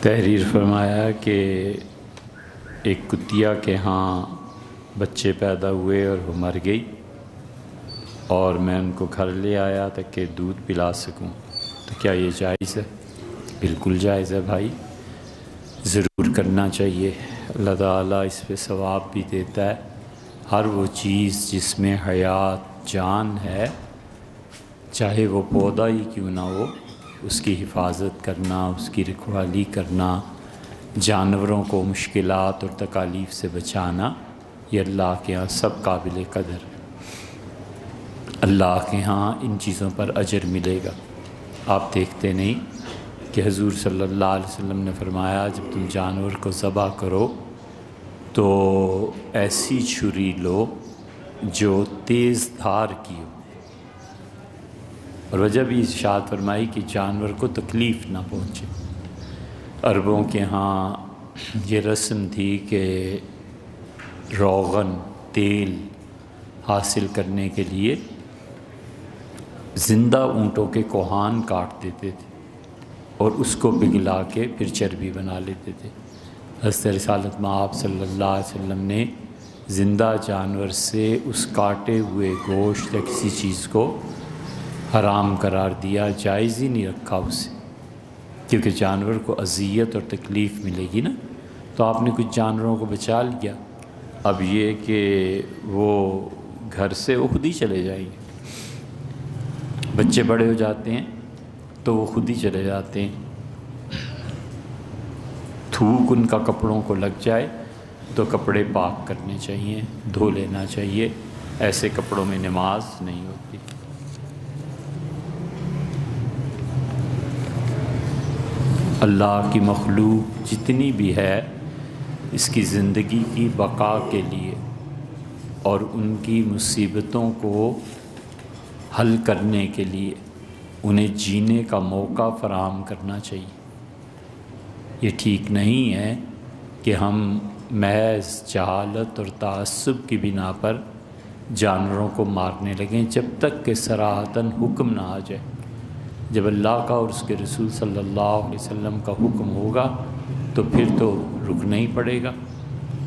تحریر فرمایا کہ ایک کتیا کے ہاں بچے پیدا ہوئے اور وہ مر گئی، اور میں ان کو گھر لے آیا تاکہ دودھ پلا سکوں، تو کیا یہ جائز ہے؟ بالکل جائز ہے بھائی، ضرور کرنا چاہیے۔ اللہ تعالیٰ اس پہ ثواب بھی دیتا ہے۔ ہر وہ چیز جس میں حیات جان ہے، چاہے وہ پودا ہی کیوں نہ ہو، اس کی حفاظت کرنا، اس کی رکھوالی کرنا، جانوروں کو مشکلات اور تکالیف سے بچانا، یہ اللہ کے ہاں سب قابل قدر ہے۔ اللہ کے ہاں ان چیزوں پر اجر ملے گا۔ آپ دیکھتے نہیں کہ حضور صلی اللہ علیہ وسلم نے فرمایا جب تم جانور کو ذبح کرو تو ایسی چھری لو جو تیز دھار کی ہو، اور وجہ بھی ارشاد فرمائی کہ جانور کو تکلیف نہ پہنچے۔ عربوں کے ہاں یہ رسم تھی کہ روغن تیل حاصل کرنے کے لیے زندہ اونٹوں کے کوہان کاٹ دیتے تھے اور اس کو پگھلا کے پھر چربی بنا لیتے تھے۔ حضرت رسالت مآب صلی اللہ علیہ وسلم نے زندہ جانور سے اس کاٹے ہوئے گوشت یا کسی چیز کو حرام قرار دیا، جائز ہی نہیں رکھا اسے، کیونکہ جانور کو اذیت اور تکلیف ملے گی نا۔ تو آپ نے کچھ جانوروں کو بچا لیا، اب یہ کہ وہ گھر سے وہ خود ہی چلے جائیں گے، بچے بڑے ہو جاتے ہیں تو وہ خود ہی چلے جاتے ہیں۔ تھوک ان کا کپڑوں کو لگ جائے تو کپڑے پاک کرنے چاہیے، دھو لینا چاہیے، ایسے کپڑوں میں نماز نہیں ہوتی۔ اللہ کی مخلوق جتنی بھی ہے اس کی زندگی کی بقا کے لیے اور ان کی مصیبتوں کو حل کرنے کے لیے انہیں جینے کا موقع فراہم کرنا چاہیے۔ یہ ٹھیک نہیں ہے کہ ہم محض جہالت اور تعصب کی بنا پر جانوروں کو مارنے لگیں جب تک کہ صراحتاً حکم نہ آ جائے۔ جب اللہ کا اور اس کے رسول صلی اللہ علیہ وسلم کا حکم ہوگا تو پھر تو رکنا ہی پڑے گا۔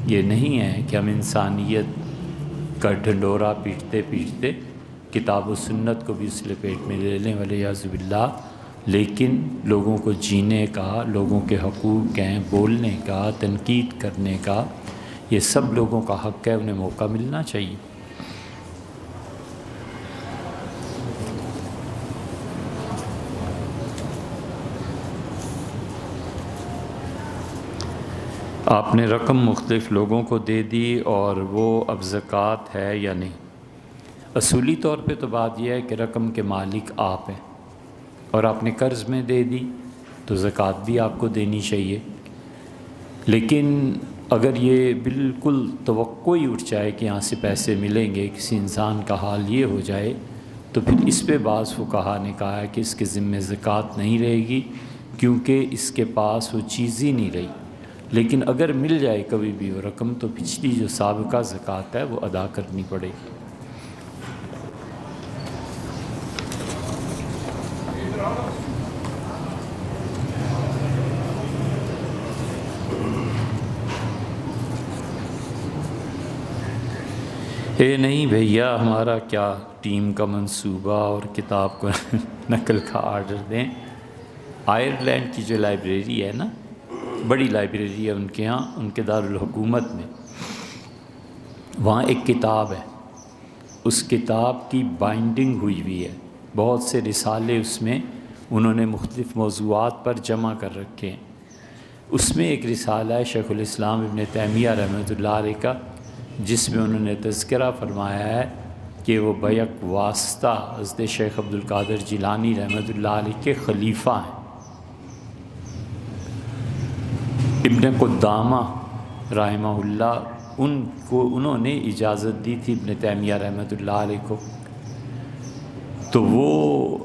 یہ نہیں ہے کہ ہم انسانیت کا ڈھنڈورا پیٹتے پیٹتے کتاب و سنت کو بھی اس لپیٹ میں لے لیں ولیعذ باللہ، لیکن لوگوں کو جینے کا، لوگوں کے حقوق ہیں، بولنے کا، تنقید کرنے کا، یہ سب لوگوں کا حق ہے، انہیں موقع ملنا چاہیے۔ آپ نے رقم مختلف لوگوں کو دے دی اور وہ اب زکوٰۃ ہے یا نہیں؟ اصولی طور پہ تو بات یہ ہے کہ رقم کے مالک آپ ہیں اور آپ نے قرض میں دے دی تو زکوٰۃ بھی آپ کو دینی چاہیے، لیکن اگر یہ بالکل توقع ہی اٹھ جائے کہ یہاں سے پیسے ملیں گے، کسی انسان کا حال یہ ہو جائے، تو پھر اس پہ بعض فقہا نے کہا ہے کہ اس کے ذمہ زکوٰۃ نہیں رہے گی، کیونکہ اس کے پاس وہ چیز ہی نہیں رہی۔ لیکن اگر مل جائے کبھی بھی وہ رقم تو پچھلی جو سابقہ زکوٰۃ ہے وہ ادا کرنی پڑے گی۔ اے نہیں بھیا، ہمارا کیا ٹیم کا منصوبہ اور کتاب کو نقل کا آرڈر دیں۔ آئرلینڈ کی جو لائبریری ہے نا، بڑی لائبریری ہے ان کے ہاں، ان کے دارالحکومت میں، وہاں ایک کتاب ہے، اس کتاب کی بائنڈنگ ہوئی ہوئی ہے، بہت سے رسالے اس میں انہوں نے مختلف موضوعات پر جمع کر رکھے ہیں۔ اس میں ایک رسالہ ہے شیخ الاسلام ابن تیمیہ رحمۃ اللہ علیہ کا، جس میں انہوں نے تذکرہ فرمایا ہے کہ وہ بیک واسطہ حضرت شیخ عبد القادر جیلانی رحمۃ اللہ علیہ کے خلیفہ ہیں۔ ابن قدامہ رحمہ اللہ انہوں نے اجازت دی تھی ابن تیمیہ رحمۃ اللہ علیہ کو، تو وہ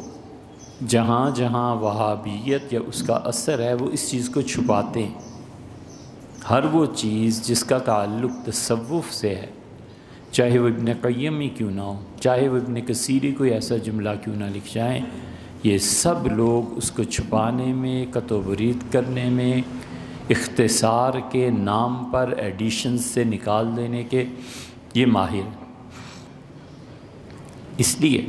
جہاں جہاں وہابیت یا اس کا اثر ہے وہ اس چیز کو چھپاتے ہیں۔ ہر وہ چیز جس کا تعلق تصوف سے ہے، چاہے وہ ابن قیم ہی کیوں نہ ہو، چاہے وہ ابن کثیر کوئی ایسا جملہ کیوں نہ لکھ جائیں یہ سب لوگ اس کو چھپانے میں، قطع و برید کرنے میں، اختصار کے نام پر ایڈیشنز سے نکال دینے کے یہ ماہر ہیں۔ اس لیے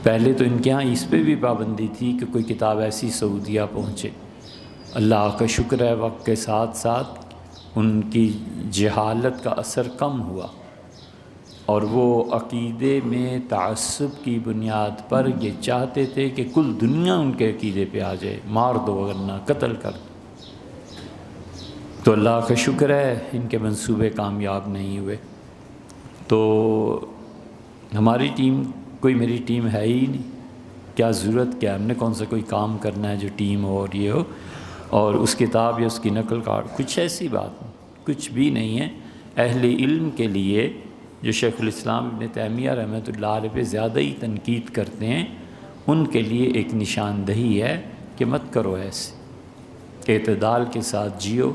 پہلے تو ان کے ہاں اس پہ بھی پابندی تھی کہ کوئی کتاب ایسی سعودیہ پہنچے۔ اللہ کا شکر ہے وقت کے ساتھ ساتھ ان کی جہالت کا اثر کم ہوا، اور وہ عقیدے میں تعصب کی بنیاد پر یہ چاہتے تھے کہ کل دنیا ان کے عقیدے پہ آ جائے، مار دو ورنہ قتل کر دو۔ تو اللہ کا شکر ہے ان کے منصوبے کامیاب نہیں ہوئے۔ تو ہماری ٹیم، کوئی میری ٹیم ہے ہی نہیں، کیا ضرورت کیا، ہم نے کون سا کوئی کام کرنا ہے جو ٹیم ہو اور یہ ہو، اور اس کتاب یا اس کی نقل کارڈ، کچھ ایسی بات نہیں، کچھ بھی نہیں ہے۔ اہل علم کے لیے جو شیخ الاسلام ابن تیمیہ رحمۃ اللہ علیہ پہ زیادہ ہی تنقید کرتے ہیں، ان کے لیے ایک نشاندہی ہے کہ مت کرو ایسے، اعتدال کے ساتھ جیو،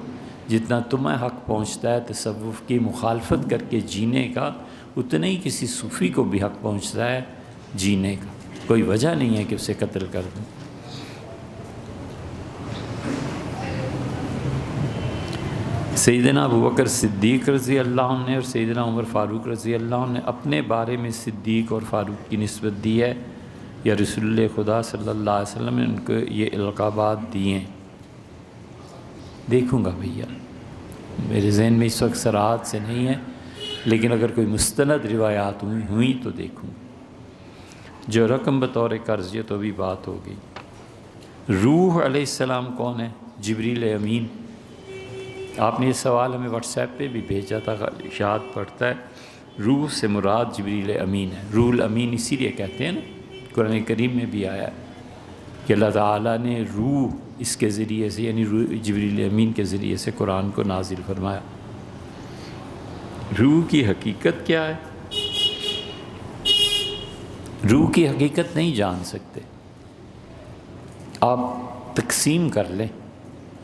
جتنا تمہیں حق پہنچتا ہے تصوف کی مخالفت کر کے جینے کا، اتنا ہی کسی صوفی کو بھی حق پہنچتا ہے جینے کا، کوئی وجہ نہیں ہے کہ اسے قتل کر دیں۔ سیدنا ابوبکر صدیق رضی اللہ عنہ نے اور سیدنا عمر فاروق رضی اللہ عنہ نے اپنے بارے میں صدیق اور فاروق کی نسبت دی ہے، یا رسول اللہ خدا صلی اللہ علیہ وسلم نے ان کو یہ القابات دیے ہیں؟ دیکھوں گا بھیا، میرے ذہن میں اس وقت صراحت سے نہیں ہے، لیکن اگر کوئی مستند روایات ہوئی تو دیکھوں۔ جو رقم بطور قرض، یہ تو بھی بات ہو گئی۔ روح علیہ السلام کون ہے؟ جبریل امین۔ آپ نے یہ سوال ہمیں واٹس ایپ پہ بھی بھیجا تھا، اشاعت پڑھتا ہے، روح سے مراد جبریل امین ہے۔ روح الامین اسی لیے کہتے ہیں نا، قرآن کریم میں بھی آیا ہے کہ اللہ تعالیٰ نے روح اس کے ذریعے سے، یعنی جبریل امین کے ذریعے سے قرآن کو نازل فرمایا۔ روح کی حقیقت کیا ہے؟ روح کی حقیقت نہیں جان سکتے، آپ تقسیم کر لیں،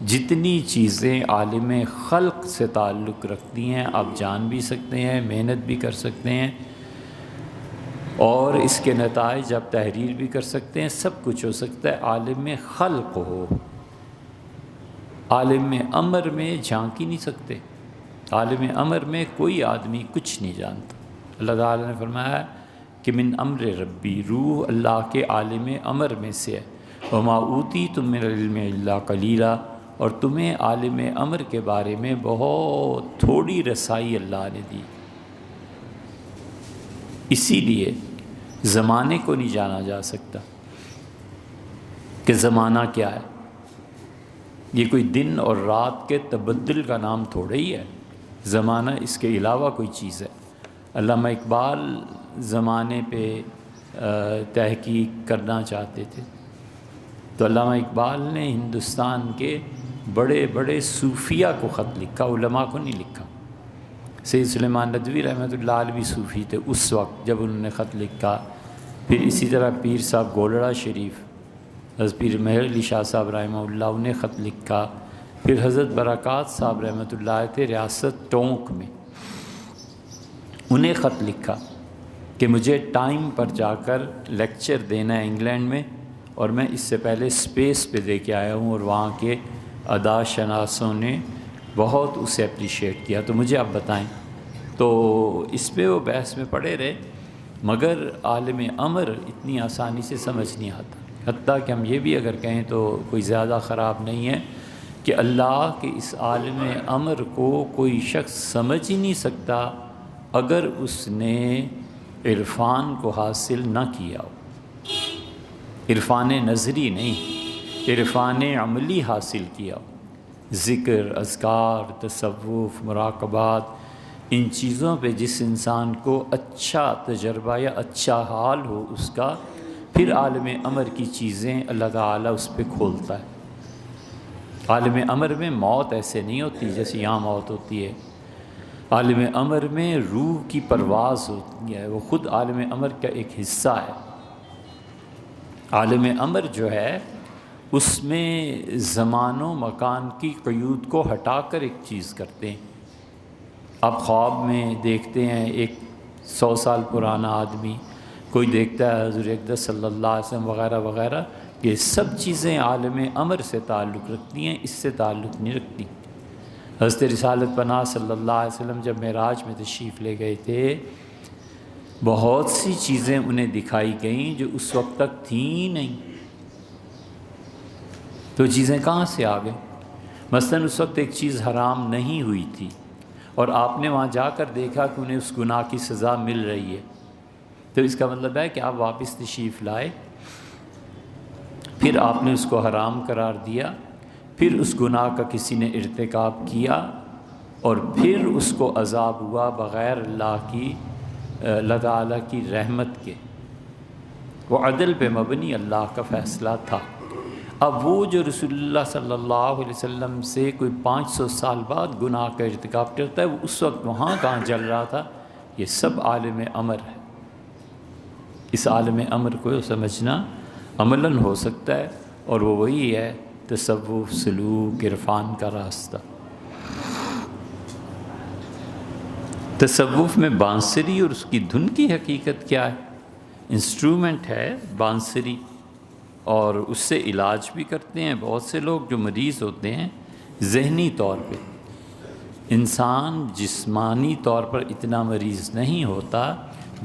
جتنی چیزیں عالم خلق سے تعلق رکھتی ہیں آپ جان بھی سکتے ہیں، محنت بھی کر سکتے ہیں، اور اس کے نتائج آپ تحریر بھی کر سکتے ہیں، سب کچھ ہو سکتا ہے۔ عالم خلق ہو، عالم امر میں جھانک ہی نہیں سکتے۔ عالم امر میں کوئی آدمی کچھ نہیں جانتا۔ اللہ تعالیٰ نے فرمایا کہ من امر ربی، روح اللہ کے عالم امر میں سے ہے۔ وما اوتیتم من العلم الا قلیلا، اور تمہیں عالم امر کے بارے میں بہت تھوڑی رسائی اللہ نے دی۔ اسی لیے زمانے کو نہیں جانا جا سکتا کہ زمانہ کیا ہے، یہ کوئی دن اور رات کے تبدل کا نام تھوڑا ہی ہے۔ زمانہ اس کے علاوہ کوئی چیز ہے۔ علامہ اقبال زمانے پہ تحقیق کرنا چاہتے تھے، تو علامہ اقبال نے ہندوستان کے بڑے بڑے صوفیہ کو خط لکھا، علماء کو نہیں لکھا۔ سید سلیمان ندوی رحمۃ اللہ علیہ بھی صوفی تھے اس وقت جب انہوں نے خط لکھا۔ پھر اسی طرح پیر صاحب گولڑا شریف، حضرت پیر مہر علی شاہ صاحب رحمہ اللہ، انہیں خط لکھا۔ پھر حضرت برکات صاحب رحمۃ اللہ تھے ریاست ٹونک میں، انہیں خط لکھا کہ مجھے ٹائم پر جا کر لیکچر دینا ہے انگلینڈ میں، اور میں اس سے پہلے اسپیس پہ دے کے آیا ہوں، اور وہاں کے ادا شناسوں نے بہت اسے اپریشیٹ کیا، تو مجھے آپ بتائیں۔ تو اس پہ وہ بحث میں پڑے رہے، مگر عالم امر اتنی آسانی سے سمجھ نہیں آتا۔ حتیٰ کہ ہم یہ بھی اگر کہیں تو کوئی زیادہ خراب نہیں ہے کہ اللہ کے اس عالم امر کو کوئی شخص سمجھ ہی نہیں سکتا اگر اس نے عرفان کو حاصل نہ کیا ہو۔ عرفان نظری نہیں، عرفان عملی حاصل کیا ہو۔ ذکر، اذکار، تصوف، مراقبات، ان چیزوں پہ جس انسان کو اچھا تجربہ یا اچھا حال ہو اس کا، پھر عالم امر کی چیزیں اللہ تعالیٰ اس پہ کھولتا ہے۔ عالم امر میں موت ایسے نہیں ہوتی جیسے یہاں موت ہوتی ہے۔ عالم امر میں روح کی پرواز ہوتی ہے، وہ خود عالم امر کا ایک حصہ ہے۔ عالم امر جو ہے اس میں زمان و مکان کی قیود کو ہٹا کر ایک چیز کرتے ہیں۔ آپ خواب میں دیکھتے ہیں ایک 100 سال پرانا آدمی کوئی دیکھتا ہے حضور اقدس صلی اللہ علیہ وسلم وغیرہ وغیرہ، یہ سب چیزیں عالم امر سے تعلق رکھتی ہیں، اس سے تعلق نہیں رکھتی۔ حضرت رسالت پناہ صلی اللہ علیہ وسلم جب معراج میں تشریف لے گئے تھے، بہت سی چیزیں انہیں دکھائی گئیں جو اس وقت تک تھیں نہیں۔ تو چیزیں کہاں سے آ گئیں؟ مثلاً اس وقت ایک چیز حرام نہیں ہوئی تھی اور آپ نے وہاں جا کر دیکھا کہ انہیں اس گناہ کی سزا مل رہی ہے، تو اس کا مطلب ہے کہ آپ واپس تشریف لائے، پھر آپ نے اس کو حرام قرار دیا، پھر اس گناہ کا کسی نے ارتکاب کیا اور پھر اس کو عذاب ہوا بغیر اللہ تعالیٰ کی رحمت کے۔ وہ عدل پہ مبنی اللہ کا فیصلہ تھا۔ اب وہ جو رسول اللہ صلی اللہ علیہ وسلم سے کوئی 500 سال بعد گناہ کا ارتکاب کرتا ہے، وہ اس وقت وہاں کہاں چل رہا تھا؟ یہ سب عالم امر ہے۔ اس عالم امر کو سمجھنا عملاً ہو سکتا ہے، اور وہ وہی ہے تصوف، سلوک، عرفان کا راستہ۔ تصوف میں بانسری اور اس کی دھن کی حقیقت کیا ہے؟ انسٹرومنٹ ہے بانسری، اور اس سے علاج بھی کرتے ہیں بہت سے لوگ جو مریض ہوتے ہیں ذہنی طور پہ۔ انسان جسمانی طور پر اتنا مریض نہیں ہوتا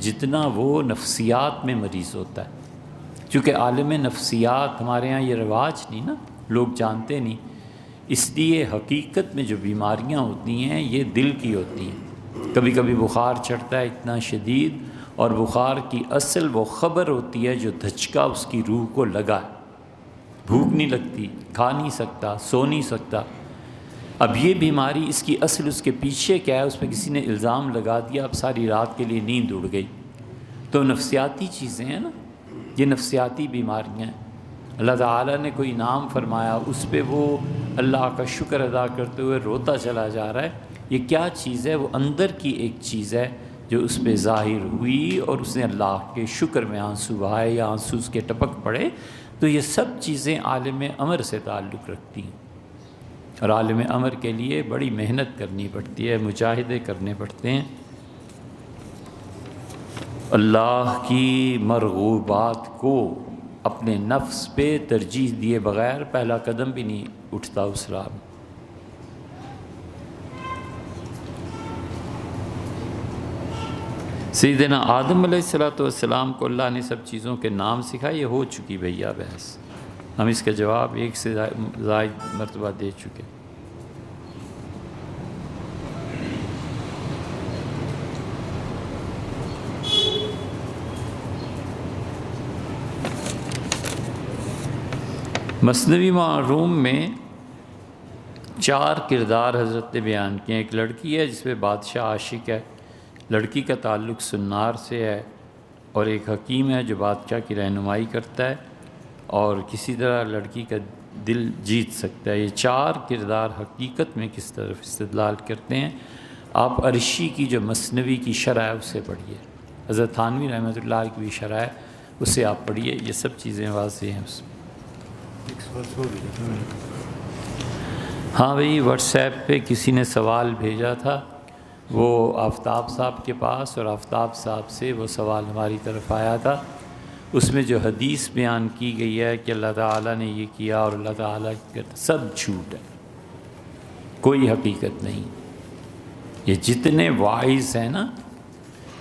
جتنا وہ نفسیات میں مریض ہوتا ہے، چونکہ عالم نفسیات ہمارے ہاں یہ رواج نہیں نا، لوگ جانتے نہیں، اس لیے حقیقت میں جو بیماریاں ہوتی ہیں یہ دل کی ہوتی ہیں۔ کبھی کبھی بخار چڑھتا ہے اتنا شدید، اور بخار کی اصل وہ خبر ہوتی ہے جو دھچکا اس کی روح کو لگا ہے، بھوک نہیں لگتی، کھا نہیں سکتا، سو نہیں سکتا۔ اب یہ بیماری اس کی اصل اس کے پیچھے کیا ہے؟ اس پہ کسی نے الزام لگا دیا، اب ساری رات کے لیے نیند اڑ گئی۔ تو نفسیاتی چیزیں ہیں نا، یہ نفسیاتی بیماریاں ہیں۔ اللہ تعالیٰ نے کوئی انعام فرمایا، اس پہ وہ اللہ کا شکر ادا کرتے ہوئے روتا چلا جا رہا ہے۔ یہ کیا چیز ہے؟ وہ اندر کی ایک چیز ہے جو اس پہ ظاہر ہوئی، اور اس نے اللہ کے شکر میں آنسو بہائے یا آنسو اس کے ٹپک پڑے۔ تو یہ سب چیزیں عالم امر سے تعلق رکھتی ہیں، اور عالم امر کے لیے بڑی محنت کرنی پڑتی ہے، مجاہدے کرنے پڑتے ہیں۔ اللہ کی مرغوبات کو اپنے نفس پہ ترجیح دیے بغیر پہلا قدم بھی نہیں اٹھتا اس راہ میں۔ سیدنا آدم علیہ السلام کو اللہ نے سب چیزوں کے نام سکھائے، یہ ہو چکی بھیا بحث، ہم اس کا جواب ایک سے زائد مرتبہ دے چکے۔ مثنوی معروم میں 4 کردار حضرت نے بیان کیے۔ ایک لڑکی ہے جس پہ بادشاہ عاشق ہے، لڑکی کا تعلق سنار سے ہے، اور ایک حکیم ہے جو بادشاہ کی رہنمائی کرتا ہے اور کسی طرح لڑکی کا دل جیت سکتا ہے۔ یہ 4 کردار حقیقت میں کس طرف استدلال کرتے ہیں؟ آپ عرشی کی جو مثنوی کی شرح ہے اسے پڑھیے، حضرت تھانوی رحمۃ اللہ کی بھی شرح ہے، اسے آپ پڑھیے، یہ سب چیزیں واضح ہیں اس میں۔ ہاں بھئی، واٹس ایپ پہ کسی نے سوال بھیجا تھا، وہ آفتاب صاحب کے پاس، اور آفتاب صاحب سے وہ سوال ہماری طرف آیا تھا۔ اس میں جو حدیث بیان کی گئی ہے کہ اللہ تعالیٰ نے یہ کیا اور اللہ تعالیٰ سب جھوٹ ہے، کوئی حقیقت نہیں۔ یہ جتنے واعظ ہیں نا،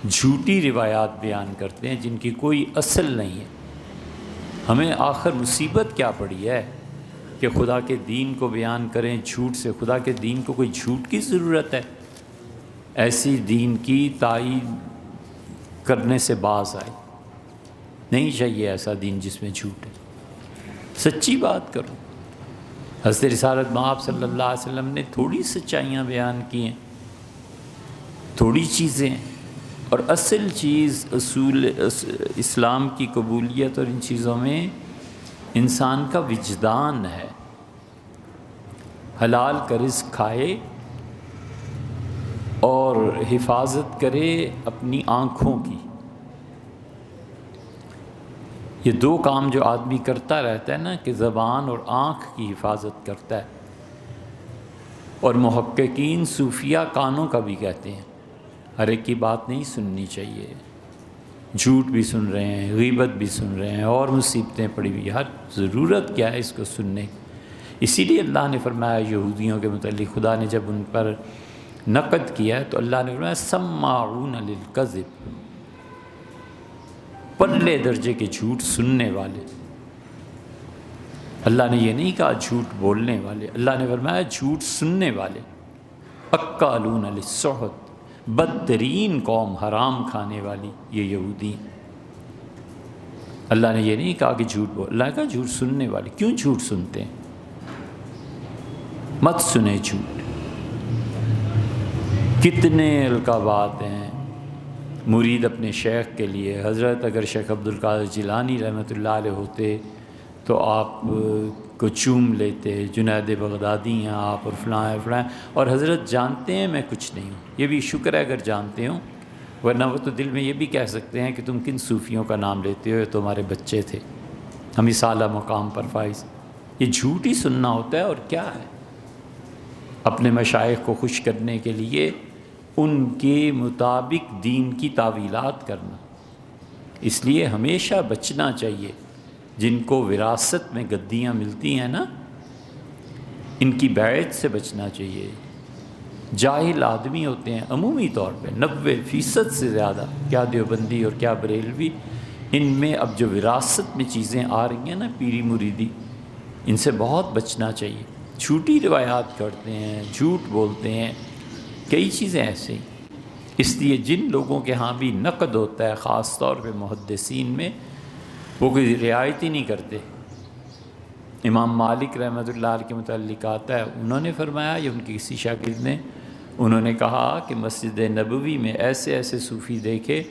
جھوٹی روایات بیان کرتے ہیں جن کی کوئی اصل نہیں ہے۔ ہمیں آخر مصیبت کیا پڑی ہے کہ خدا کے دین کو بیان کریں جھوٹ سے؟ خدا کے دین کو کوئی جھوٹ کی ضرورت ہے؟ ایسی دین کی تائید کرنے سے باز آئے، نہیں چاہیے ایسا دین جس میں جھوٹ ہے، سچی بات کرو۔ حضرت رسالت مآب صلی اللہ علیہ وسلم نے تھوڑی سچائیاں بیان کی ہیں، تھوڑی چیزیں، اور اصل چیز اصول اسلام کی قبولیت اور ان چیزوں میں انسان کا وجدان ہے، حلال کا رزق کھائے اور حفاظت کرے اپنی آنکھوں کی۔ یہ 2 کام جو آدمی کرتا رہتا ہے نا، کہ زبان اور آنکھ کی حفاظت کرتا ہے، اور محققین صوفیہ کانوں کا بھی کہتے ہیں، ہر ایک کی بات نہیں سننی چاہیے، جھوٹ بھی سن رہے ہیں، غیبت بھی سن رہے ہیں، اور مصیبتیں پڑی ہوئی، ہر ضرورت کیا ہے اس کو سننے کی۔ اسی لیے اللہ نے فرمایا یہودیوں کے متعلق، خدا نے جب ان پر نقد کیا تو اللہ نے فرمایا سماعون للکذب، پرلے درجے کے جھوٹ سننے والے۔ اللہ نے یہ نہیں کہا جھوٹ بولنے والے، اللہ نے فرمایا جھوٹ سننے والے۔ اکالون للسحت، بدترین قوم، حرام کھانے والی یہ یہودی ہیں۔ اللہ نے یہ نہیں کہا کہ جھوٹ بول، اللہ نے کہا جھوٹ سننے والے۔ کیوں جھوٹ سنتے ہیں؟ مت سنیں جھوٹ۔ کتنے القابات ہیں مرید اپنے شیخ کے لیے۔ حضرت اگر شیخ عبدالقادر جیلانی رحمۃ اللہ علیہ ہوتے تو آپ کو چوم لیتے، جنید بغدادی ہیں آپ، اور فلاں فلاں، اور حضرت جانتے ہیں میں کچھ نہیں ہوں۔ یہ بھی شکر ہے اگر جانتے ہوں، ورنہ وہ تو دل میں یہ بھی کہہ سکتے ہیں کہ تم کن صوفیوں کا نام لیتے ہو، یہ تمہارے بچے تھے، ہم اس اعلیٰ مقام پر فائز۔ یہ جھوٹ ہی سننا ہوتا ہے، اور کیا ہے؟ اپنے مشائخ کو خوش کرنے کے لیے ان کے مطابق دین کی تعویلات کرنا۔ اس لیے ہمیشہ بچنا چاہیے، جن کو وراثت میں گدیاں ملتی ہیں نا، ان کی بیعت سے بچنا چاہیے۔ جاہل آدمی ہوتے ہیں عمومی طور پہ 90% سے زیادہ، کیا دیوبندی اور کیا بریلوی، ان میں اب جو وراثت میں چیزیں آ رہی ہیں نا، پیری مریدی، ان سے بہت بچنا چاہیے۔ جھوٹی روایات کرتے ہیں، جھوٹ بولتے ہیں، کئی چیزیں ایسے ہیں۔ اس لیے جن لوگوں کے ہاں بھی نقد ہوتا ہے، خاص طور پہ محدثین میں، وہ کوئی رعایت ہی نہیں کرتے۔ امام مالک رحمۃ اللہ علیہ کے متعلق آتا ہے، انہوں نے فرمایا، یا ان کی کسی شاگرد نے، انہوں نے کہا کہ مسجد نبوی میں ایسے ایسے صوفی دیکھے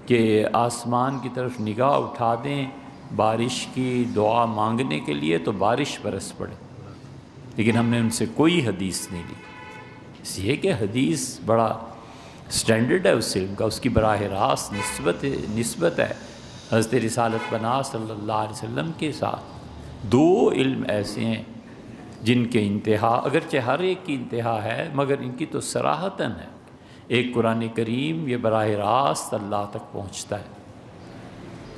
کہ آسمان کی طرف نگاہ اٹھا دیں بارش کی دعا مانگنے کے لیے تو بارش برس پڑے، لیکن ہم نے ان سے کوئی حدیث نہیں لی۔ اس لیے کہ حدیث بڑا سٹینڈرڈ ہے اس علم کا، اس کی براہ راست نسبت ہے حضرت رسالت بنا صلی اللہ علیہ وسلم کے ساتھ۔ دو علم ایسے ہیں جن کے انتہا، اگرچہ ہر ایک کی انتہا ہے، مگر ان کی تو صراحتاً ہے۔ ایک قرآن کریم، یہ براہ راست اللہ تک پہنچتا ہے،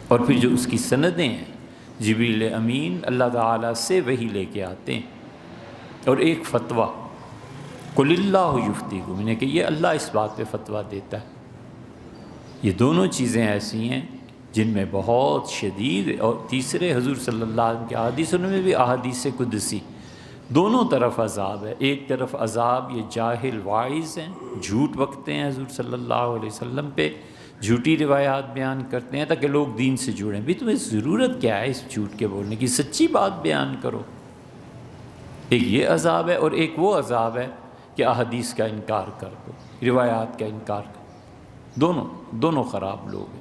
اور پھر جو اس کی سندیں ہیں، جبریل امین اللہ تعالیٰ سے وحی لے کے آتے ہیں، اور ایک فتویٰ، قل اللہ یفتیکم، انہیں کہ یہ اللہ اس بات پہ فتویٰ دیتا ہے۔ یہ دونوں چیزیں ایسی ہیں جن میں بہت شدید، اور تیسرے حضور صلی اللہ علیہ وسلم کے احادیث میں بھی احادیث قدسی، دونوں طرف عذاب ہے۔ ایک طرف عذاب یہ جاہل واعظ ہیں، جھوٹ بکتے ہیں حضور صلی اللہ علیہ وسلم پہ، جھوٹی روایات بیان کرتے ہیں تاکہ لوگ دین سے جڑیں۔ بھی تمہیں ضرورت کیا ہے اس جھوٹ کے بولنے کی، سچی بات بیان کرو۔ ایک یہ عذاب ہے، اور ایک وہ عذاب ہے کہ احادیث کا انکار کر دو، روایات کا انکار کر دو۔ دونوں خراب لوگ ہیں۔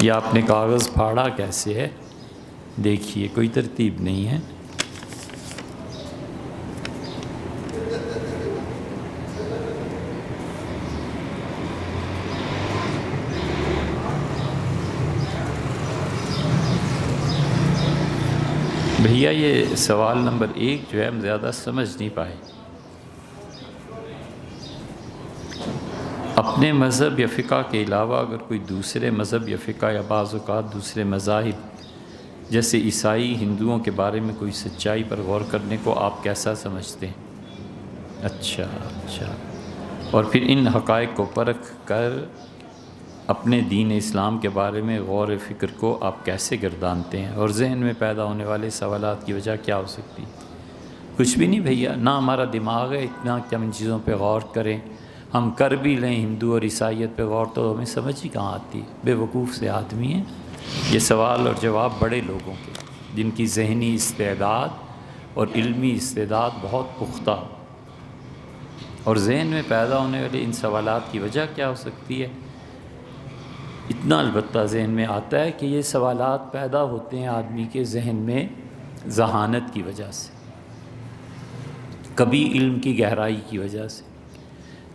یہ آپ نے کاغذ پھاڑا کیسے ہے؟ دیکھیے کوئی ترتیب نہیں ہے۔ بھیا یہ سوال نمبر 1 جو ہے ہم زیادہ سمجھ نہیں پائے۔ اپنے مذہب یا فقہ کے علاوہ اگر کوئی دوسرے مذہب یا فقہ یا بعض اوقات دوسرے مذاہب جیسے عیسائی، ہندوؤں کے بارے میں کوئی سچائی پر غور کرنے کو آپ کیسا سمجھتے ہیں؟ اچھا۔ اور پھر ان حقائق کو پرکھ کر اپنے دین اسلام کے بارے میں غور و فکر کو آپ کیسے گردانتے ہیں، اور ذہن میں پیدا ہونے والے سوالات کی وجہ کیا ہو سکتی؟ کچھ بھی نہیں بھیا، نہ ہمارا دماغ ہے اتنا کہ ہم ان چیزوں پہ غور کریں۔ ہم کر بھی لیں ہندو اور عیسائیت پہ غور تو ہمیں سمجھ ہی کہاں آتی، بے وقوف سے آدمی ہیں۔ یہ سوال اور جواب بڑے لوگوں کے، جن کی ذہنی استعداد اور علمی استعداد بہت پختہ، اور ذہن میں پیدا ہونے والے ان سوالات کی وجہ کیا ہو سکتی ہے؟ اتنا البتہ ذہن میں آتا ہے کہ یہ سوالات پیدا ہوتے ہیں آدمی کے ذہن میں ذہانت کی وجہ سے، کبھی علم کی گہرائی کی وجہ سے،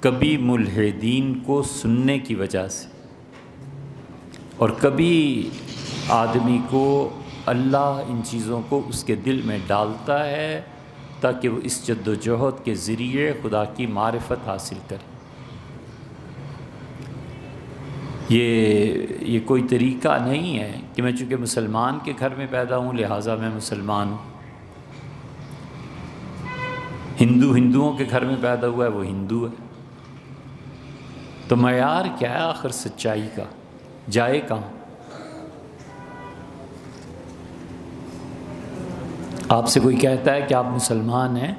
کبھی ملحدین کو سننے کی وجہ سے، اور کبھی آدمی کو اللہ ان چیزوں کو اس کے دل میں ڈالتا ہے تاکہ وہ اس جد و جہد کے ذریعے خدا کی معرفت حاصل کرے۔ یہ کوئی طریقہ نہیں ہے کہ میں چونکہ مسلمان کے گھر میں پیدا ہوں لہٰذا میں مسلمان ہوں، ہندوؤں کے گھر میں پیدا ہوا ہے وہ ہندو ہے، تو معیار کیا ہے آخر سچائی کا؟ جائے کہاں؟ آپ سے کوئی کہتا ہے کہ آپ مسلمان ہیں،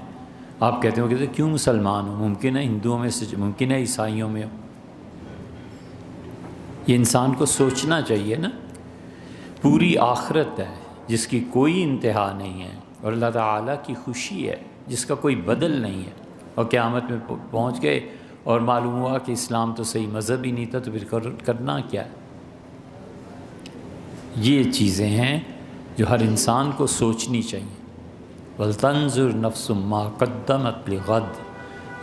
آپ کہتے ہو کہ کیوں مسلمان ہو؟ ممکن ہے ہندوؤں میں سے، ممکن ہے عیسائیوں میں ہو۔ یہ انسان کو سوچنا چاہیے نا، پوری آخرت ہے جس کی کوئی انتہا نہیں ہے، اور اللہ تعالیٰ کی خوشی ہے جس کا کوئی بدل نہیں ہے، اور قیامت میں پہنچ گئے اور معلوم ہوا کہ اسلام تو صحیح مذہب ہی نہیں تھا، تو پھر کرنا کیا ہے؟ یہ چیزیں ہیں جو ہر انسان کو سوچنی چاہیے۔ وَلْتَنْظُرْ نَفْسٌ مَا قَدَّمَتْ لِغَدٍ،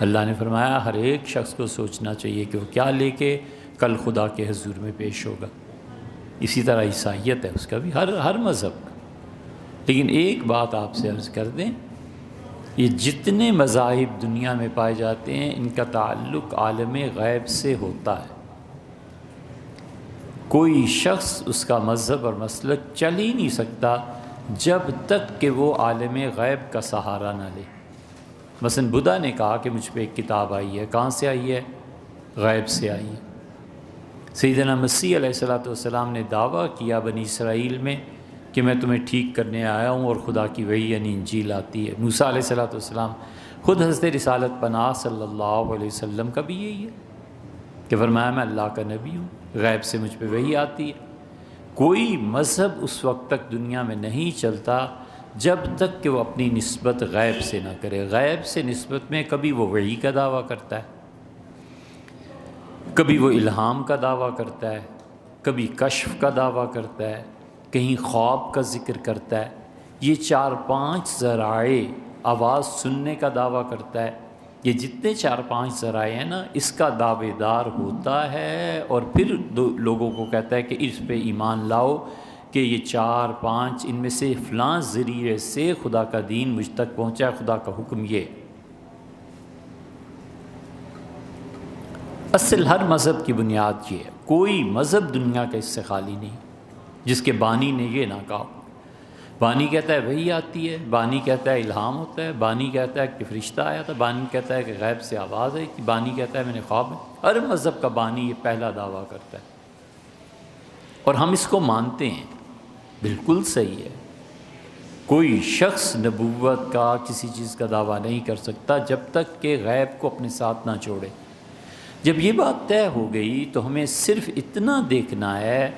اللہ نے فرمایا ہر ایک شخص کو سوچنا چاہیے کہ وہ کیا لے کے کل خدا کے حضور میں پیش ہوگا۔ اسی طرح عیسائیت ہے، اس کا بھی ہر مذہب کا۔ لیکن ایک بات آپ سے عرض کر دیں، یہ جتنے مذاہب دنیا میں پائے جاتے ہیں ان کا تعلق عالم غیب سے ہوتا ہے۔ کوئی شخص اس کا مذہب اور مسلک چل ہی نہیں سکتا جب تک کہ وہ عالم غیب کا سہارا نہ لے۔ مثلا بدھا نے کہا کہ مجھ پہ ایک کتاب آئی ہے، کہاں سے آئی ہے؟ غیب سے آئی ہے۔ سیدنا مسیح علیہ السلام نے دعویٰ کیا بنی اسرائیل میں کہ میں تمہیں ٹھیک کرنے آیا ہوں اور خدا کی وحی یعنی انجیل آتی ہے۔ موسیٰ علیہ السلام، خود حضرت رسالت پناہ صلی اللہ علیہ وسلم کا بھی یہی ہے کہ فرمایا میں اللہ کا نبی ہوں، غیب سے مجھ پہ وحی آتی ہے۔ کوئی مذہب اس وقت تک دنیا میں نہیں چلتا جب تک کہ وہ اپنی نسبت غیب سے نہ کرے۔ غیب سے نسبت میں کبھی وہ وحی کا دعویٰ کرتا ہے، کبھی وہ الہام کا دعویٰ کرتا ہے، کبھی کشف کا دعویٰ کرتا ہے، کہیں خواب کا ذکر کرتا ہے۔ یہ 4-5 ذرائع، آواز سننے کا دعویٰ کرتا ہے۔ یہ جتنے 4-5 ذرائع ہیں نا، اس کا دعوے دار ہوتا ہے اور پھر لوگوں کو کہتا ہے کہ اس پہ ایمان لاؤ کہ یہ 4-5 ان میں سے فلاں ذریعے سے خدا کا دین مجھ تک پہنچا ہے، خدا کا حکم یہ۔ اصل ہر مذہب کی بنیاد یہ ہے، کوئی مذہب دنیا کا اس سے خالی نہیں جس کے بانی نے یہ نہ کہا۔ بانی کہتا ہے وحی آتی ہے، بانی کہتا ہے الہام ہوتا ہے، بانی کہتا ہے کہ فرشتہ آیا تھا، بانی کہتا ہے کہ غیب سے آواز ہے، بانی کہتا ہے میں نے خواب میں۔ ہر مذہب کا بانی یہ پہلا دعویٰ کرتا ہے اور ہم اس کو مانتے ہیں، بالکل صحیح ہے۔ کوئی شخص نبوت کا کسی چیز کا دعویٰ نہیں کر سکتا جب تک کہ غیب کو اپنے ساتھ نہ چھوڑے۔ جب یہ بات طے ہو گئی تو ہمیں صرف اتنا دیکھنا ہے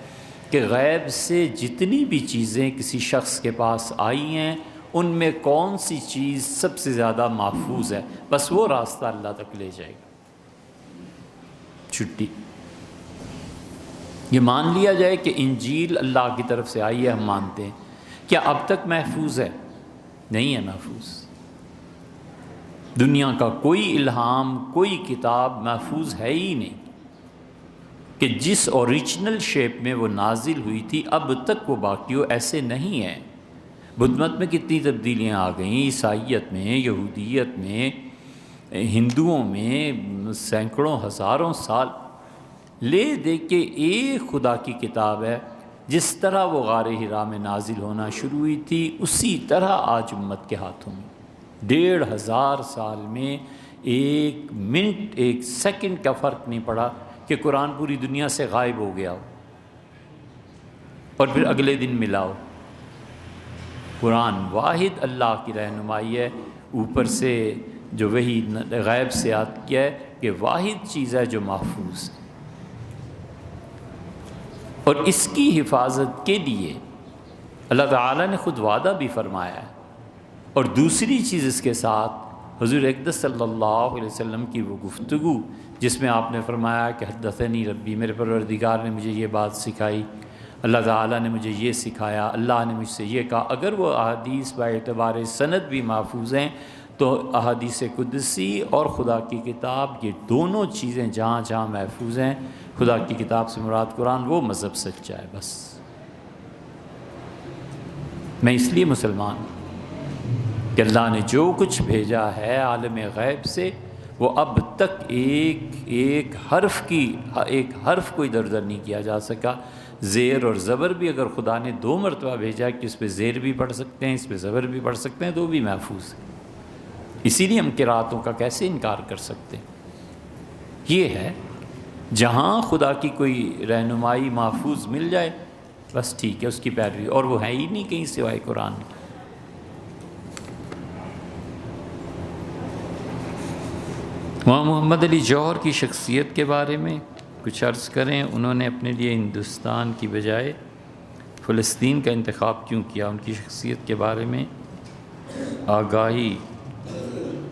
کہ غیب سے جتنی بھی چیزیں کسی شخص کے پاس آئی ہیں ان میں کون سی چیز سب سے زیادہ محفوظ ہے، بس وہ راستہ اللہ تک لے جائے گا۔ چھٹی یہ مان لیا جائے کہ انجیل اللہ کی طرف سے آئی ہے، ہم مانتے ہیں، کیا اب تک محفوظ ہے؟ نہیں ہے محفوظ۔ دنیا کا کوئی الہام، کوئی کتاب محفوظ ہے ہی نہیں کہ جس اوریجنل شیپ میں وہ نازل ہوئی تھی اب تک وہ باقی ہو، ایسے نہیں ہے۔ بدھ مت میں کتنی تبدیلیاں آ گئیں، عیسائیت میں، یہودیت میں، ہندوؤں میں سینکڑوں ہزاروں سال لے دے کے ایک خدا کی کتاب ہے۔ جس طرح وہ غار حرا میں نازل ہونا شروع ہوئی تھی اسی طرح آج امت کے ہاتھوں میں 1500 سال میں ایک منٹ، ایک سیکنڈ کا فرق نہیں پڑا کہ قرآن پوری دنیا سے غائب ہو گیا ہو اور پھر اگلے دن ملا ہو۔ قرآن واحد اللہ کی رہنمائی ہے، اوپر سے جو وہی غیب سے آتی ہے کہ واحد چیز ہے جو محفوظ ہے، اور اس کی حفاظت کے لیے اللہ تعالیٰ نے خود وعدہ بھی فرمایا ہے۔ اور دوسری چیز اس کے ساتھ حضور اقدس صلی اللہ علیہ وسلم کی وہ گفتگو جس میں آپ نے فرمایا کہ حدثنی ربی، میرے پروردگار نے مجھے یہ بات سکھائی، اللہ تعالیٰ نے مجھے یہ سکھایا، اللہ نے مجھ سے یہ کہا۔ اگر وہ احادیث باعتبار سند بھی محفوظ ہیں تو احادیث قدسی اور خدا کی کتاب، یہ دونوں چیزیں جہاں جہاں محفوظ ہیں، خدا کی کتاب سے مراد قرآن، وہ مذہب سچا ہے بس۔ میں اس لیے مسلمان ہوں کہ اللہ نے جو کچھ بھیجا ہے عالم غیب سے، وہ اب تک ایک حرف کو ادھر ادھر نہیں کیا جا سکا۔ زیر اور زبر بھی اگر خدا نے 2 مرتبہ بھیجا کہ اس پہ زیر بھی پڑھ سکتے ہیں، اس پہ زبر بھی پڑھ سکتے ہیں، تو بھی محفوظ ہے۔ اسی لیے ہم قرأتوں کا کیسے انکار کر سکتے ہیں؟ یہ ہے جہاں خدا کی کوئی رہنمائی محفوظ مل جائے بس ٹھیک ہے، اس کی پیروی، اور وہ ہے ہی نہیں کہیں سوائے قرآن۔ وہاں محمد علی جوہر کی شخصیت کے بارے میں کچھ عرض کریں۔ انہوں نے اپنے لیے ہندوستان کی بجائے فلسطین کا انتخاب کیوں کیا؟ ان کی شخصیت کے بارے میں آگاہی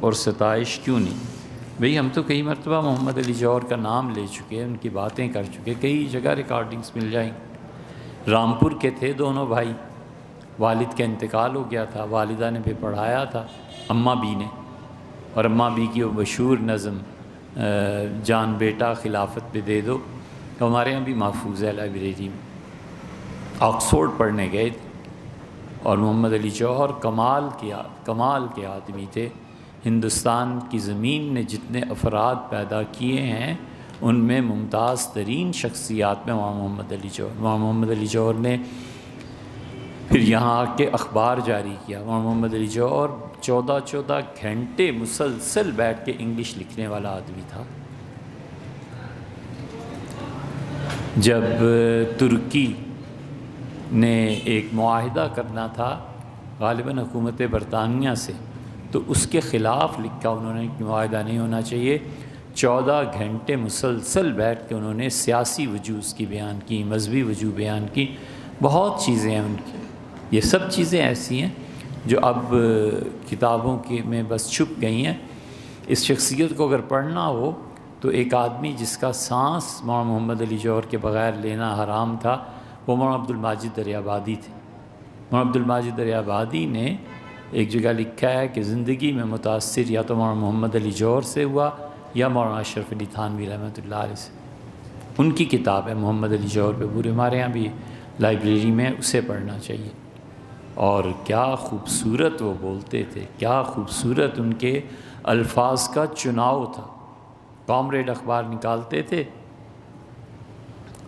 اور ستائش کیوں نہیں؟ بھئی ہم تو کئی مرتبہ محمد علی جوہر کا نام لے چکے ہیں، ان کی باتیں کر چکے ہیں، کئی جگہ ریکارڈنگز مل جائیں۔ رامپور کے تھے دونوں بھائی، والد کا انتقال ہو گیا تھا، والدہ نے بھی پڑھایا تھا اماں بی نے، اور اماں بی کی وہ مشہور نظم جان بیٹا خلافت پہ دے دو، ہمارے یہاں بھی محفوظ ہے لائبریری میں۔ آکسفورڈ پڑھنے گئے تھے، اور محمد علی جوہر کمال کے آدمی تھے۔ ہندوستان کی زمین نے جتنے افراد پیدا کیے ہیں ان میں ممتاز ترین شخصیات میں وہاں محمد علی جوہر۔ وہاں محمد علی جوہر نے پھر یہاں آ کے اخبار جاری کیا۔ وہاں محمد علی جوہر 14 گھنٹے مسلسل بیٹھ کے انگلش لکھنے والا آدمی تھا۔ جب ترکی نے ایک معاہدہ کرنا تھا غالباً حکومت برطانیہ سے، تو اس کے خلاف لکھا انہوں نے کہ معاہدہ نہیں ہونا چاہیے۔ 14 گھنٹے مسلسل بیٹھ کے انہوں نے سیاسی وجوہ اس کی بیان کی، مذہبی وجوہ بیان کی، بہت چیزیں ہیں ان کی۔ یہ سب چیزیں ایسی ہیں جو اب کتابوں میں بس چھپ گئی ہیں۔ اس شخصیت کو اگر پڑھنا ہو تو ایک آدمی جس کا سانس مولانا محمد علی جوہر کے بغیر لینا حرام تھا، وہ مولانا عبد الماجد دریابادی تھے۔ مولانا عبد الماجد دریابادی نے ایک جگہ لکھا ہے کہ زندگی میں متاثر یا تو مولانا محمد علی جوہر سے ہوا یا مولانا اشرف علی تھانوی رحمۃ اللہ علیہ سے۔ ان کی کتاب ہے محمد علی جوہر پہ پورے، ہمارے یہاں بھی لائبریری میں، اسے پڑھنا چاہیے۔ اور کیا خوبصورت وہ بولتے تھے، کیا خوبصورت ان کے الفاظ کا چناؤ تھا۔ کامریڈ اخبار نکالتے تھے،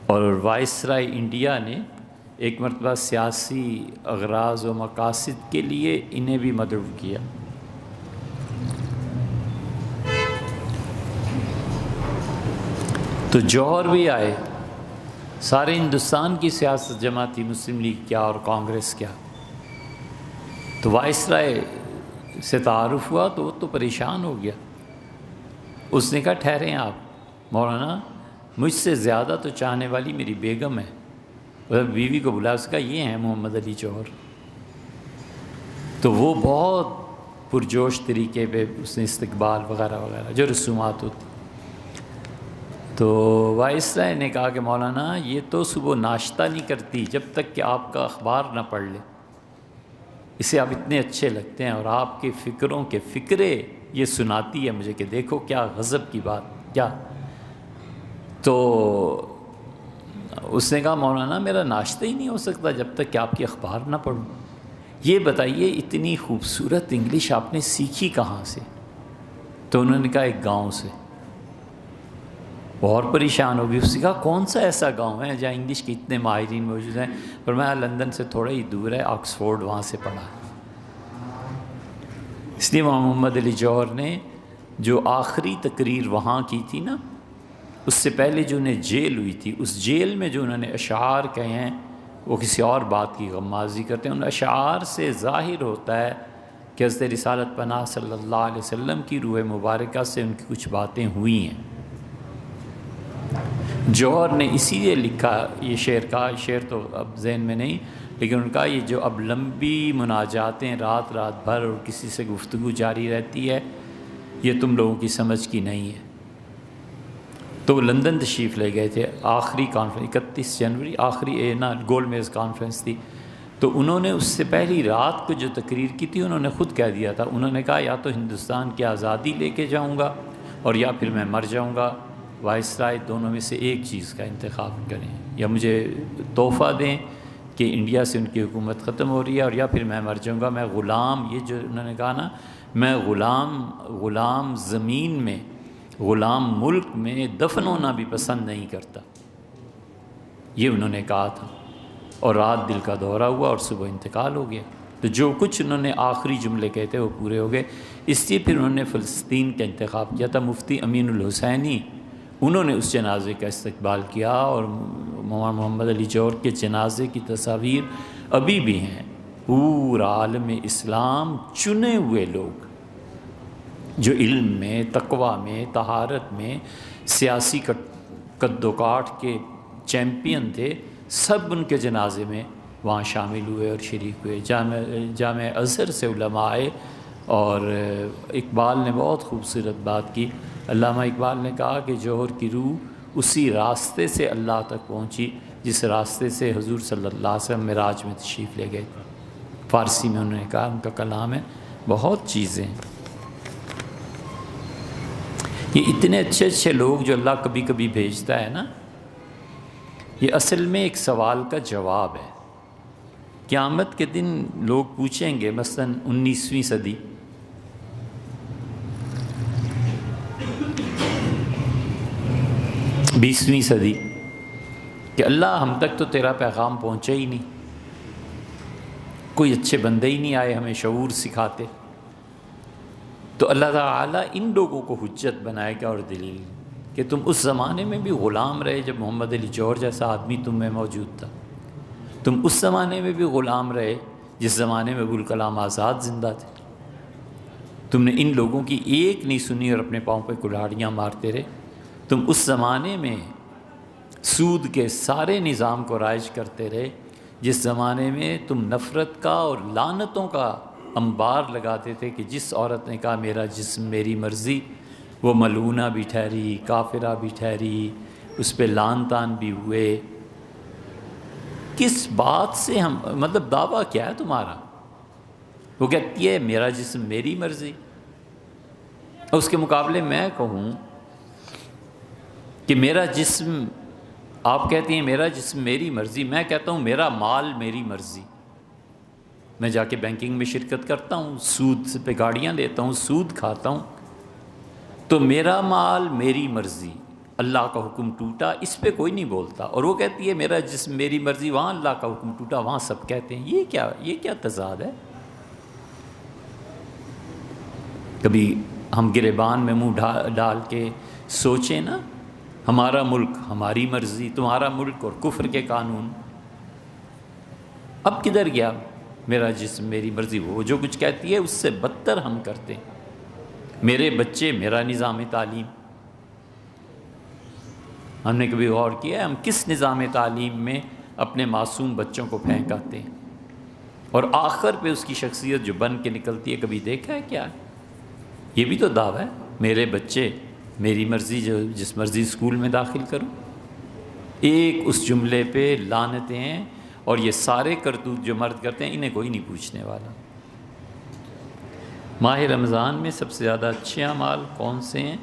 اور وائسرائے انڈیا نے ایک مرتبہ سیاسی اغراض و مقاصد کے لیے انہیں بھی مدعو کیا۔ تو جوہر بھی آئے، سارے ہندوستان کی سیاست جمع تھی، مسلم لیگ کیا اور کانگریس کیا۔ تو وائسرائے سے تعارف ہوا تو وہ تو پریشان ہو گیا۔ اس نے کہا ٹھہریں آپ مولانا، مجھ سے زیادہ تو چاہنے والی میری بیگم ہے۔ بیوی کو بلا، اس کا یہ ہیں محمد علی جوہر۔ تو وہ بہت پرجوش طریقے پہ اس نے استقبال وغیرہ وغیرہ جو رسومات ہوتی۔ تو وائسرائے نے کہا کہ مولانا یہ تو صبح ناشتہ نہیں کرتی جب تک کہ آپ کا اخبار نہ پڑھ لے، اسے آپ اتنے اچھے لگتے ہیں، اور آپ کے فکروں کے فکرے یہ سناتی ہے مجھے کہ دیکھو کیا غضب کی بات کیا۔ تو اس نے کہا مولانا میرا ناشتہ ہی نہیں ہو سکتا جب تک کہ آپ کی اخبار نہ پڑھوں۔ یہ بتائیے اتنی خوبصورت انگلش آپ نے سیکھی کہاں سے؟ تو انہوں نے کہا ایک گاؤں سے۔ اور پریشان ہو گئی، اس نے کہا کون سا ایسا گاؤں ہے جہاں انگلش کے اتنے ماہرین موجود ہیں؟ فرمایا لندن سے تھوڑا ہی دور ہے، آکسفورڈ، وہاں سے پڑھا۔ اس لیے مولانا محمد علی جوہر نے جو آخری تقریر وہاں کی تھی نا، اس سے پہلے جو انہیں جیل ہوئی تھی، اس جیل میں جو انہوں نے اشعار کہے ہیں وہ کسی اور بات کی غمازی کرتے ہیں۔ ان اشعار سے ظاہر ہوتا ہے کہ حضرت رسالت پناہ صلی اللہ علیہ وسلم کی روح مبارکہ سے ان کی کچھ باتیں ہوئی ہیں۔ جوہر نے اسی لیے لکھا یہ شعر، کا شعر تو اب ذہن میں نہیں، لیکن ان کا یہ جو اب لمبی مناجاتیں رات رات بھر اور کسی سے گفتگو جاری رہتی ہے، یہ تم لوگوں کی سمجھ کی نہیں ہے۔ تو وہ لندن تشریف لے گئے تھے، آخری کانفرنس 31 جنوری، آخری گولڈ میز کانفرنس تھی۔ تو انہوں نے اس سے پہلی رات کو جو تقریر کی تھی انہوں نے خود کہہ دیا تھا، انہوں نے کہا یا تو ہندوستان کی آزادی لے کے جاؤں گا اور یا پھر میں مر جاؤں گا، وائسرائے دونوں میں سے ایک چیز کا انتخاب کریں، یا مجھے تحفہ دیں کہ انڈیا سے ان کی حکومت ختم ہو رہی ہے اور یا پھر میں مر جاؤں گا، میں غلام، یہ جو انہوں نے کہا نا، میں غلام زمین میں، غلام ملک میں دفن ہونا بھی پسند نہیں کرتا، یہ انہوں نے کہا تھا، اور رات دل کا دورہ ہوا اور صبح انتقال ہو گیا۔ تو جو کچھ انہوں نے آخری جملے کہتے وہ پورے ہو گئے، اس لیے پھر انہوں نے فلسطین کا انتخاب کیا تھا۔ مفتی امین الحسینی انہوں نے اس جنازے کا استقبال کیا، اور مولانا محمد علی جوہر کے جنازے کی تصاویر ابھی بھی ہیں۔ پورا عالم اسلام چنے ہوئے لوگ جو علم میں، تقوی میں، طہارت میں، سیاسی قد و کاٹ کے چیمپئن تھے، سب ان کے جنازے میں وہاں شامل ہوئے اور شریک ہوئے۔ جامع ازہر سے علماء آئے، اور اقبال نے بہت خوبصورت بات کی۔ علامہ اقبال نے کہا کہ جوہر کی روح اسی راستے سے اللہ تک پہنچی جس راستے سے حضور صلی اللہ علیہ وسلم معراج میں تشریف لے گئے۔ فارسی میں انہوں نے کہا، ان کا کلام ہے، بہت چیزیں ہیں۔ یہ اتنے اچھے اچھے لوگ جو اللہ کبھی کبھی بھیجتا ہے نا، یہ اصل میں ایک سوال کا جواب ہے۔ قیامت کے دن لوگ پوچھیں گے، مثلاً 19ویں صدی، 20ویں صدی، کہ اللہ ہم تک تو تیرا پیغام پہنچا ہی نہیں، کوئی اچھے بندے ہی نہیں آئے ہمیں شعور سکھاتے، تو اللہ تعالیٰ ان لوگوں کو حجت بنائے گا اور دلیل کہ تم اس زمانے میں بھی غلام رہے جب محمد علی جوہر جیسا آدمی تم میں موجود تھا، تم اس زمانے میں بھی غلام رہے جس زمانے میں ابوالکلام آزاد زندہ تھے، تم نے ان لوگوں کی ایک نہیں سنی اور اپنے پاؤں پہ کلاڑیاں مارتے رہے، تم اس زمانے میں سود کے سارے نظام کو رائج کرتے رہے جس زمانے میں تم نفرت کا اور لعنتوں کا انبار لگاتے تھے کہ جس عورت نے کہا میرا جسم میری مرضی، وہ ملعونہ بھی ٹھہری، کافرہ بھی ٹھہری، اس پہ لعن طعن بھی ہوئے۔ کس بات سے ہم، مطلب دعویٰ کیا ہے تمہارا؟ وہ کہتی ہے میرا جسم میری مرضی، اور اس کے مقابلے میں کہوں کہ میرا جسم، آپ کہتے ہیں میرا جسم میری مرضی، میں کہتا ہوں میرا مال میری مرضی۔ میں جا کے بینکنگ میں شرکت کرتا ہوں، سود پہ گاڑیاں لیتا ہوں، سود کھاتا ہوں، تو میرا مال میری مرضی، اللہ کا حکم ٹوٹا، اس پہ کوئی نہیں بولتا، اور وہ کہتی ہے میرا جسم میری مرضی، وہاں اللہ کا حکم ٹوٹا، وہاں سب کہتے ہیں۔ یہ کیا تضاد ہے؟ کبھی ہم گریبان میں منہ ڈال کے سوچیں نا، ہمارا ملک ہماری مرضی، تمہارا ملک اور کفر کے قانون، اب کدھر گیا میرا جسم میری مرضی؟ وہ جو کچھ کہتی ہے اس سے بدتر ہم کرتے ہیں، میرے بچے میرا نظام تعلیم۔ ہم نے کبھی غور کیا ہے ہم کس نظام تعلیم میں اپنے معصوم بچوں کو پھینکاتے ہیں، اور آخر پہ اس کی شخصیت جو بن کے نکلتی ہے کبھی دیکھا ہے کیا؟ یہ بھی تو دعویٰ ہے، میرے بچے میری مرضی، جو جس مرضی اسکول میں داخل کروں۔ ایک اس جملے پہ لعنتیں ہیں، اور یہ سارے کرتوت جو مرد کرتے ہیں انہیں کوئی نہیں پوچھنے والا۔ ماہ رمضان میں سب سے زیادہ اچھے اعمال کون سے ہیں؟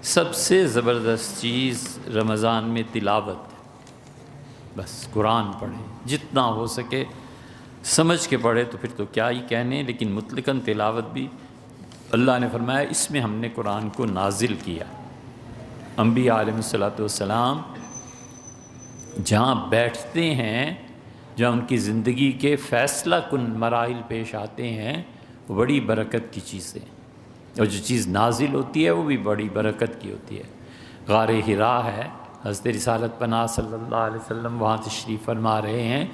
سب سے زبردست چیز رمضان میں تلاوت، بس قرآن پڑھیں جتنا ہو سکے، سمجھ کے پڑھے تو پھر تو کیا ہی کہنے، لیکن مطلقاً تلاوت بھی اللہ نے فرمایا اس میں ہم نے قرآن کو نازل کیا۔ انبیاء علیہ الصلوۃ والسلام جہاں بیٹھتے ہیں، جہاں ان کی زندگی کے فیصلہ کن مراحل پیش آتے ہیں، وہ بڑی برکت کی چیزیں، اور جو چیز نازل ہوتی ہے وہ بھی بڑی برکت کی ہوتی ہے۔ غار حرا ہے، حضرت رسالت پناہ صلی اللہ علیہ وسلم وہاں تشریف فرما رہے ہیں،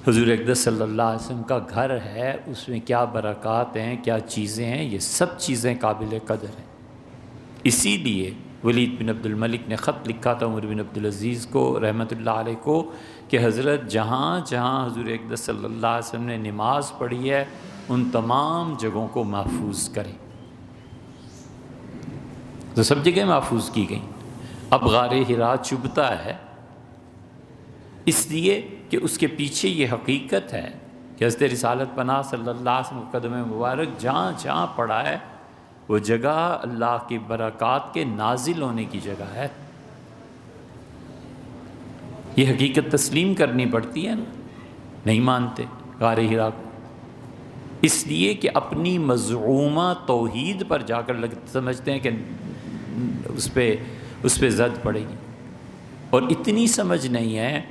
حضور اقدس صلی اللہ علیہ وسلم کا گھر ہے، اس میں کیا برکات ہیں، کیا چیزیں ہیں، یہ سب چیزیں قابل قدر ہیں۔ اسی لیے ولید بن عبد الملک نے خط لکھا تھا عمر بن عبدالعزیز کو رحمۃ اللہ علیہ کو کہ حضرت جہاں جہاں حضور اقدس صلی اللہ علیہ وسلم نے نماز پڑھی ہے ان تمام جگہوں کو محفوظ کریں، تو سب جگہ محفوظ کی گئیں۔ اب غار حرا چبھتا ہے اس لیے کہ اس کے پیچھے یہ حقیقت ہے کہ حضرت رسالت پناہ صلی اللہ علیہ وسلم قدم مبارک جہاں جہاں پڑا ہے وہ جگہ اللہ کی برکات کے نازل ہونے کی جگہ ہے۔ یہ حقیقت تسلیم کرنی پڑتی ہے نا۔ نہیں مانتے غار ہرا کو، اس لیے کہ اپنی مزعومہ توحید پر جا کر سمجھتے ہیں کہ اس پہ زد پڑے گی، اور اتنی سمجھ نہیں ہے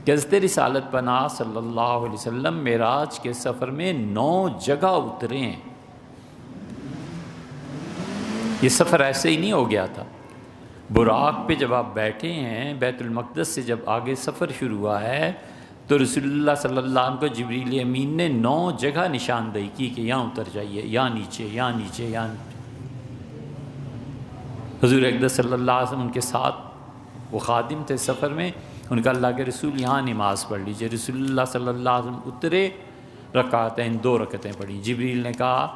کہ حضرت رسالت پناہ صلی اللہ علیہ وسلم معراج کے سفر میں 9 جگہ اترے ہیں۔ یہ سفر ایسے ہی نہیں ہو گیا تھا۔ براق پہ جب آپ بیٹھے ہیں، بیت المقدس سے جب آگے سفر شروع ہوا ہے تو رسول اللہ صلی اللہ علیہ وسلم کو جبریل امین نے 9 جگہ نشاندہی کی کہ یہاں اتر جائیے، یہاں نیچے، یہاں نیچے، یہاں نیچے۔ حضور اقدس صلی اللہ علیہ وسلم ان کے ساتھ وہ خادم تھے سفر میں، ان کا اللہ کے رسول یہاں نماز پڑھ لیجئے۔ رسول اللہ صلی اللہ علیہ وسلم اترے، رکعتیں 2 رکعتیں پڑھی۔ جبریل نے کہا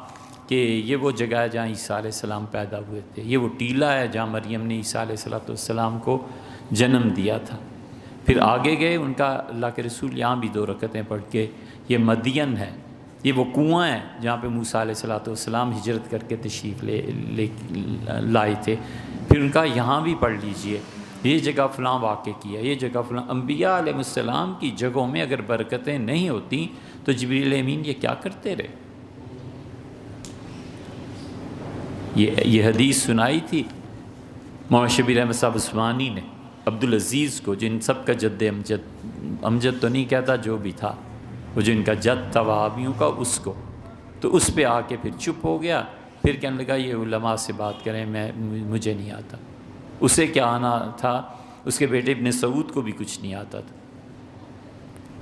کہ یہ وہ جگہ ہے جہاں عیسیٰ علیہ السلام پیدا ہوئے تھے، یہ وہ ٹیلہ ہے جہاں مریم نے عیسیٰ علیہ السلام کو جنم دیا تھا۔ پھر آگے گئے، ان کا اللہ کے رسول یہاں بھی 2 رکعتیں پڑھ کے یہ مدین ہے، یہ وہ کنواں ہے جہاں پہ موسیٰ علیہ السلام ہجرت کر کے تشریف لائے تھے۔ پھر ان کا یہاں بھی پڑھ لیجئے، یہ جگہ فلاں واقع کیا، یہ جگہ فلاں۔ انبیاء علیہ السلام کی جگہوں میں اگر برکتیں نہیں ہوتی تو جبریل امین یہ کیا کرتے رہے؟ یہ حدیث سنائی تھی مولانا شبیر احمد صاحب عثمانی نے عبدالعزیز کو، جن سب کا جد امجد تو نہیں کہتا، جو بھی تھا وہ جن کا جد تھا وہابیوں کا، اس کو، تو اس پہ آ کے پھر چپ ہو گیا، پھر کہنے لگا یہ علماء سے بات کریں، مجھے نہیں آتا۔ اسے کیا آنا تھا؟ اس کے بیٹے ابن سعود کو بھی کچھ نہیں آتا تھا۔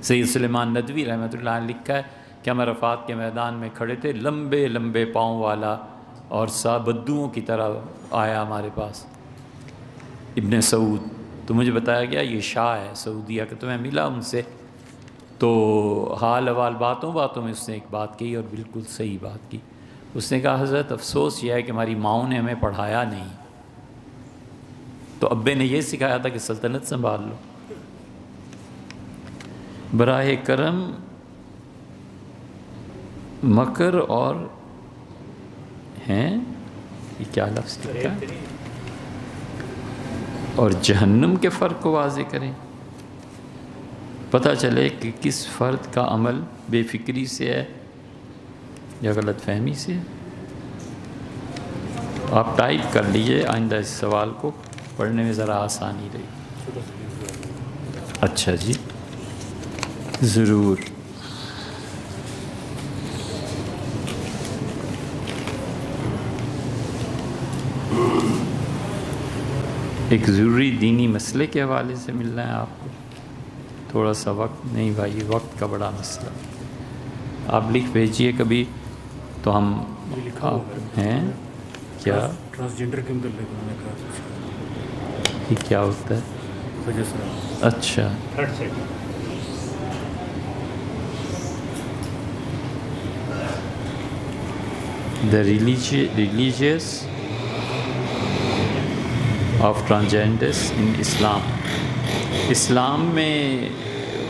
سید سلیمان ندوی رحمۃ اللہ علیہ لکھا ہے کہ ہم عرفات کے میدان میں کھڑے تھے، لمبے لمبے پاؤں والا اور بدوؤں کی طرح آیا ہمارے پاس ابن سعود، تو مجھے بتایا گیا یہ شاہ ہے سعودیہ کا، تو میں ملا ان سے، تو حال احوال باتوں میں اس نے ایک بات کہی اور بالکل صحیح بات کی۔ اس نے کہا حضرت افسوس یہ ہے کہ ہماری ماؤں نے ہمیں پڑھایا نہیں، تو ابے نے یہ سکھایا تھا کہ سلطنت سنبھال لو۔ براہ کرم مکر اور ہیں یہ کیا لفظ لکھا ہے، اور جہنم کے فرق کو واضح کریں، پتہ چلے کہ کس فرد کا عمل بے فکری سے ہے یا غلط فہمی سے ہے۔ آپ ٹائپ کر لیجئے، آئندہ اس سوال کو پڑھنے میں ذرا آسانی رہی۔ اچھا جی، ضرور۔ ایک ضروری دینی مسئلے کے حوالے سے ملنا ہے آپ کو، تھوڑا سا وقت نہیں بھائی، وقت کا بڑا مسئلہ، آپ لکھ بھیجئے کبھی تو ہم ہیں کیا ٹرانسجنڈر کے متعلق یہ کیا ہوتا ہے؟ اچھا، the religious of transgenders in Islam۔ اسلام میں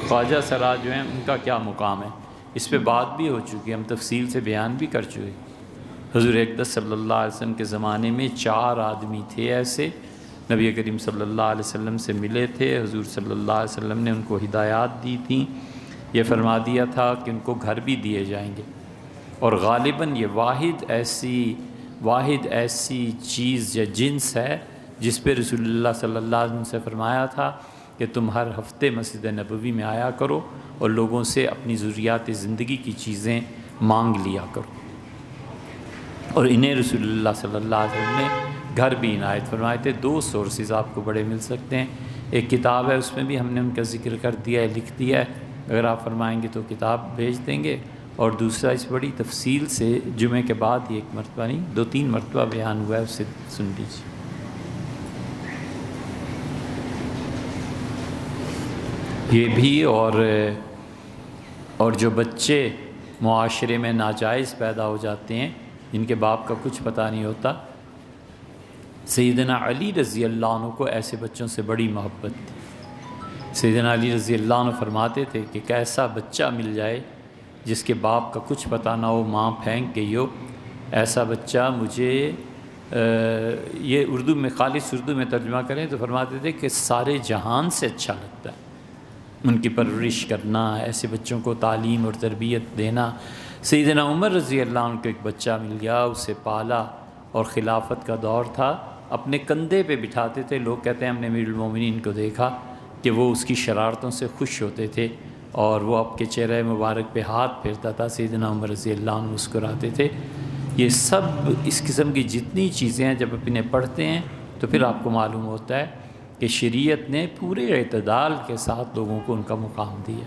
خواجہ سرا جو ہیں ان کا کیا مقام ہے، اس پہ بات بھی ہو چکی، ہم تفصیل سے بیان بھی کر چکے۔ حضور اقدس صلی اللہ علیہ وسلم کے زمانے میں 4 آدمی تھے ایسے، نبی کریم صلی اللہ علیہ وسلم سے ملے تھے، حضور صلی اللہ علیہ وسلم نے ان کو ہدایات دی تھیں، یہ فرما دیا تھا کہ ان کو گھر بھی دیے جائیں گے، اور غالباً یہ واحد ایسی چیز یا جنس ہے جس پہ رسول اللہ صلی اللہ علیہ وسلم سے فرمایا تھا کہ تم ہر ہفتے مسجد نبوی میں آیا کرو اور لوگوں سے اپنی ضروریات زندگی کی چیزیں مانگ لیا کرو، اور انہیں رسول اللہ صلی اللہ علیہ وسلم نے گھر بھی عنایت فرمائے تھے۔ 2 سورسز آپ کو بڑے مل سکتے ہیں، ایک کتاب ہے، اس میں بھی ہم نے ان کا ذکر کر دیا ہے، لکھ دیا ہے، اگر آپ فرمائیں گے تو کتاب بھیج دیں گے، اور دوسرا اس بڑی تفصیل سے جمعے کے بعد یہ 1 مرتبہ نہیں 2-3 مرتبہ بیان ہوا ہے، اسے سن لیجیے۔ یہ بھی اور جو بچے معاشرے میں ناجائز پیدا ہو جاتے ہیں، جن کے باپ کا کچھ پتہ نہیں ہوتا، سیدنا علی رضی اللہ عنہ کو ایسے بچوں سے بڑی محبت تھی۔ سیدنا علی رضی اللہ عنہ فرماتے تھے کہ ایسا بچہ مل جائے جس کے باپ کا کچھ پتہ نہ ہو، ماں پھینک گئی ہو، ایسا بچہ مجھے یہ اردو میں خالص اردو میں ترجمہ کریں تو فرماتے تھے کہ سارے جہان سے اچھا لگتا ہے، ان کی پرورش کرنا، ایسے بچوں کو تعلیم اور تربیت دینا۔ سیدنا عمر رضی اللہ عنہ کو ایک بچہ مل گیا، اسے پالا، اور خلافت کا دور تھا، اپنے کندھے پہ بٹھاتے تھے۔ لوگ کہتے ہیں ہم نے امیر المومنین کو دیکھا کہ وہ اس کی شرارتوں سے خوش ہوتے تھے، اور وہ آپ کے چہرے مبارک پہ ہاتھ پھیرتا تھا، سیدنا عمر رضی اللہ عنہ مسکراتے تھے۔ یہ سب اس قسم کی جتنی چیزیں ہیں جب اپنے پڑھتے ہیں تو پھر آپ کو معلوم ہوتا ہے کہ شریعت نے پورے اعتدال کے ساتھ لوگوں کو ان کا مقام دیا۔